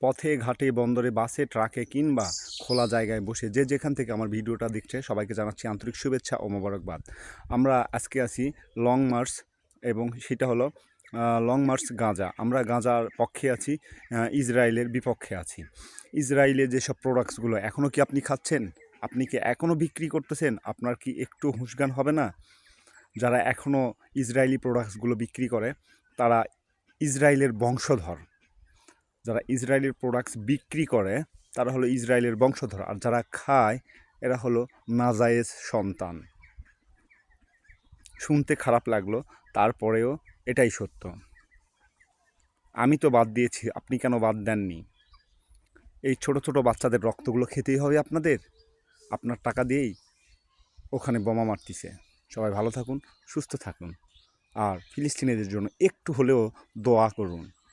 পথে ঘাটে বন্দরে বাসে ট্রাকে কিংবা খোলা জায়গায় বসে যে যেখান থেকে আমার ভিডিওটা দেখছে সবাইকে জানাচ্ছি আন্তরিক শুভেচ্ছা ও মোবারকবাদ। আমরা আজকে আছি লং মার্চ এবং সেটা হলো লং মার্চ গাঁজা। আমরা গাঁজার পক্ষে আছি, ইসরায়েলের বিপক্ষে আছি। ইসরায়েলের যেসব প্রোডাক্টসগুলো এখনও কি আপনি খাচ্ছেন? আপনি কি এখনও বিক্রি করতেছেন? আপনার কি একটু হুঁশজ্ঞান হবে না? যারা এখনও ইসরায়েলি প্রোডাক্টসগুলো বিক্রি করে তারা ইসরায়েলের বংশধর। যারা ইসরায়েলের প্রোডাক্টস বিক্রি করে তারা হলো ইসরায়েলের বংশধর, আর যারা খায় এরা হলো নাজায়েজ সন্তান। শুনতে খারাপ লাগলো, তারপরেও এটাই সত্য। আমি তো বাদ দিয়েছি, আপনি কেন বাদ দেননি? এই ছোট ছোট বাচ্চাদের রক্তগুলো খেতেই হবে আপনাদের? আপনার টাকা দিয়েই ওখানে বোমা মারতিছে। সবাই ভালো থাকুন, সুস্থ থাকুন, আর ফিলিস্তিনিদের জন্য একটু হলেও দোয়া করুন।